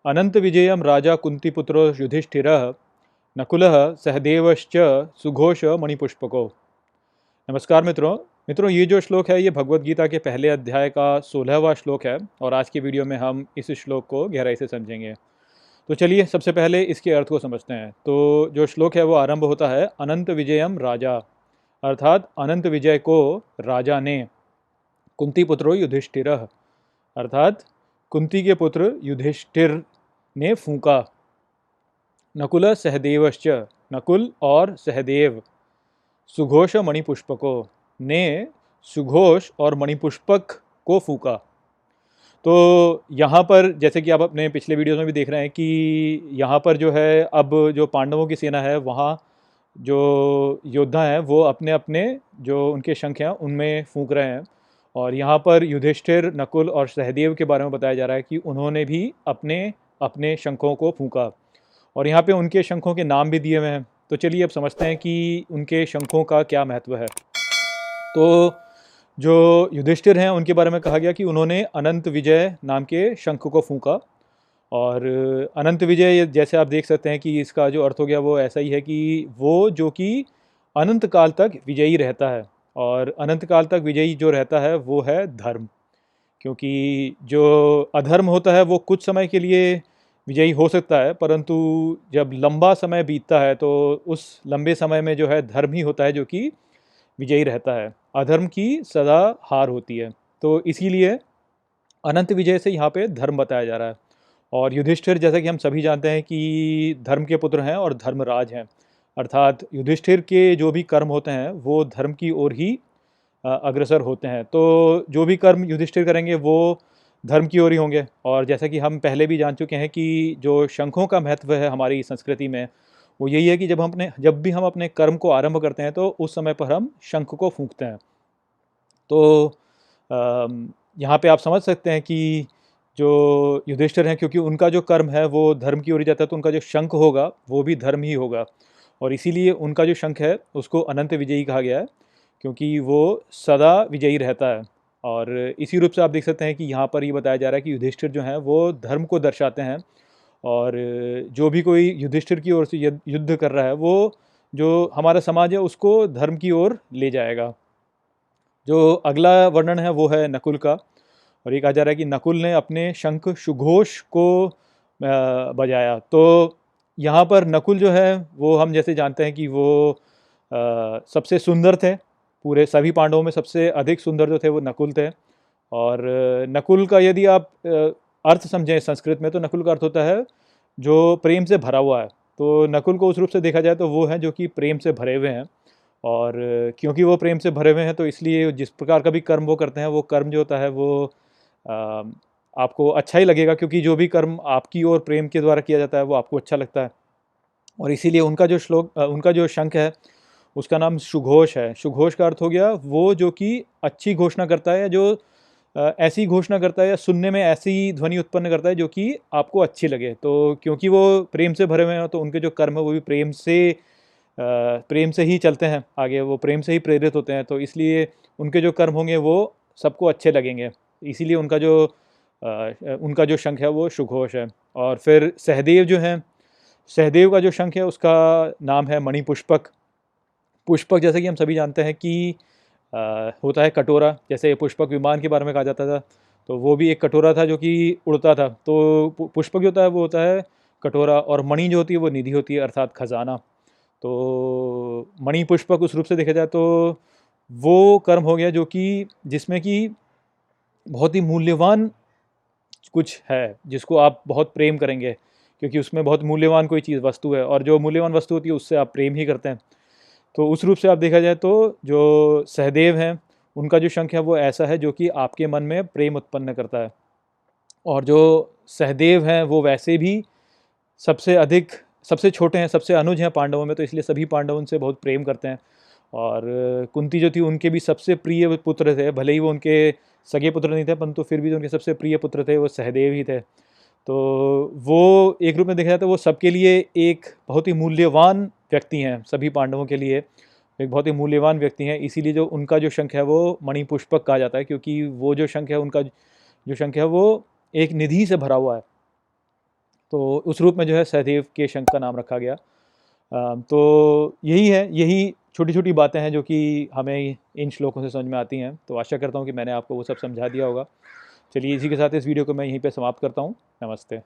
अनंत विजयम राजा कुंतीपुत्रो युधिष्ठिरः नकुलः सहदेवश्च सुघोष मणिपुष्पको। नमस्कार मित्रों। ये जो श्लोक है ये भगवत गीता के पहले अध्याय का 16वां श्लोक है और आज की वीडियो में हम इस श्लोक को गहराई से समझेंगे। तो चलिए सबसे पहले इसके अर्थ को समझते हैं। तो जो श्लोक है वो आरंभ होता है अनंत विजयम राजा, अर्थात अनंत विजय को राजा ने, कुंती पुत्रो युधिष्ठिरः अर्थात कुंती के पुत्र युधिष्ठिर ने फूंका। नकुल सहदेवश्च, नकुल और सहदेव, सुघोष मणिपुष्पको ने सुघोष और मणिपुष्पक को फूंका। तो यहाँ पर जैसे कि आप अपने पिछले वीडियोस में भी देख रहे हैं कि यहाँ पर जो है अब जो पांडवों की सेना है वहाँ जो योद्धा हैं वो अपने अपने जो उनके शंख हैं उनमें फूंक रहे हैं। और यहाँ पर युधिष्ठिर, नकुल और सहदेव के बारे में बताया जा रहा है कि उन्होंने भी अपने अपने शंखों को फूंका और यहाँ पे उनके शंखों के नाम भी दिए हुए हैं। तो चलिए अब समझते हैं कि उनके शंखों का क्या महत्व है। तो जो युधिष्ठिर हैं उनके बारे में कहा गया कि उन्होंने अनंत विजय नाम के शंख को फूंका। और अनंत विजय जैसे आप देख सकते हैं कि इसका जो अर्थ हो गया वो ऐसा ही है कि वो जो कि अनंत काल तक विजयी रहता है। और अनंत काल तक विजयी जो रहता है वो है धर्म, क्योंकि जो अधर्म होता है वो कुछ समय के लिए विजयी हो सकता है, परंतु जब लंबा समय बीतता है तो उस लंबे समय में जो है धर्म ही होता है जो कि विजयी रहता है। अधर्म की सदा हार होती है। तो इसीलिए अनंत विजय से यहाँ पे धर्म बताया जा रहा है। और युधिष्ठिर जैसा कि हम सभी जानते हैं कि धर्म के पुत्र हैं और धर्मराज हैं, अर्थात युधिष्ठिर के जो भी कर्म होते हैं वो धर्म की ओर ही अग्रसर होते हैं। तो जो भी कर्म युधिष्ठिर करेंगे वो धर्म की ओर ही होंगे। और जैसा कि हम पहले भी जान चुके हैं कि जो शंखों का महत्व है हमारी संस्कृति में वो यही है कि जब भी हम अपने कर्म को आरंभ करते हैं तो उस समय पर हम शंख को फूंकते हैं। तो यहाँ पे आप समझ सकते हैं कि जो युधिष्ठिर हैं क्योंकि उनका जो कर्म है वो धर्म की ओर ही जाता है तो उनका जो शंख होगा वो भी धर्म ही होगा। और इसीलिए उनका जो शंख है उसको अनंत विजयी कहा गया है, क्योंकि वो सदा विजयी रहता है। और इसी रूप से आप देख सकते हैं कि यहाँ पर ये बताया जा रहा है कि युधिष्ठिर जो हैं वो धर्म को दर्शाते हैं। और जो भी कोई युधिष्ठिर की ओर से युद्ध कर रहा है वो जो हमारा समाज है उसको धर्म की ओर ले जाएगा। जो अगला वर्णन है वो है नकुल का। और ये कहा जा रहा है कि नकुल ने अपने शंख सुघोष को बजाया। तो यहाँ पर नकुल जो है वो हम जैसे जानते हैं कि वो सबसे सुंदर थे, पूरे सभी पांडवों में सबसे अधिक सुंदर जो थे वो नकुल थे। और नकुल का यदि आप अर्थ समझें संस्कृत में तो नकुल का अर्थ होता है जो प्रेम से भरा हुआ है। तो नकुल को उस रूप से देखा जाए तो वो हैं जो कि प्रेम से भरे हुए हैं। और क्योंकि वो प्रेम से भरे हुए हैं तो इसलिए जिस प्रकार का भी कर्म वो करते हैं वो कर्म जो होता है वो अ, आपको अच्छा ही लगेगा, क्योंकि जो भी कर्म आपकी ओर प्रेम के द्वारा किया जाता है वो आपको अच्छा लगता है। और इसीलिए उनका जो शंख है उसका नाम सुघोष है। सुघोष का अर्थ हो गया वो जो कि अच्छी घोषणा करता है, या जो ऐसी घोषणा करता है या सुनने में ऐसी ध्वनि उत्पन्न करता है जो कि आपको अच्छी लगे। तो क्योंकि वो प्रेम से भरे हुए हैं तो उनके जो कर्म है वो भी प्रेम से ही चलते हैं आगे, वो प्रेम से ही प्रेरित होते हैं। तो इसलिए उनके जो कर्म होंगे वो सबको अच्छे लगेंगे। इसीलिए उनका जो शंख है वो सुघोष है। और फिर सहदेव जो हैं, सहदेव का जो शंख है उसका नाम है मणिपुष्पक। पुष्पक जैसे कि हम सभी जानते हैं कि होता है कटोरा, जैसे पुष्पक विमान के बारे में कहा जाता था तो वो भी एक कटोरा था जो कि उड़ता था। तो पुष्पक जो होता है वो होता है कटोरा, और मणि जो होती है वो निधि होती है अर्थात खजाना। तो मणि पुष्पक उस रूप से देखा जाए तो वो कर्म हो गया जो कि जिसमें कि बहुत ही मूल्यवान कुछ है जिसको आप बहुत प्रेम करेंगे, क्योंकि उसमें बहुत मूल्यवान कोई चीज़ वस्तु है और जो मूल्यवान वस्तु होती है उससे आप प्रेम ही करते हैं। तो उस रूप से आप देखा जाए तो जो सहदेव हैं उनका जो शंख है वो ऐसा है जो कि आपके मन में प्रेम उत्पन्न करता है। और जो सहदेव हैं वो वैसे भी सबसे अधिक सबसे छोटे हैं, सबसे अनुज हैं पांडवों में, तो इसलिए सभी पांडव उनसे बहुत प्रेम करते हैं। और कुंती जो थी उनके भी सबसे प्रिय पुत्र थे, भले ही वो उनके सगे पुत्र नहीं थे परंतु फिर भी जो उनके सबसे प्रिय पुत्र थे वो सहदेव ही थे। तो वो एक रूप में देखा जाए तो वो सबके लिए एक बहुत ही मूल्यवान व्यक्ति हैं, सभी पांडवों के लिए एक बहुत ही मूल्यवान व्यक्ति हैं। इसीलिए जो उनका जो शंख है वो मणिपुष्पक कहा जाता है, क्योंकि वो जो शंख है उनका जो शंख है वो एक निधि से भरा हुआ है। तो उस रूप में जो है सहदेव के शंख का नाम रखा गया। तो यही छोटी छोटी बातें हैं जो कि हमें इन श्लोकों से समझ में आती हैं। तो आशा करता हूँ कि मैंने आपको वो सब समझा दिया होगा। चलिए इसी के साथ इस वीडियो को मैं यहीं पे समाप्त करता हूँ। नमस्ते।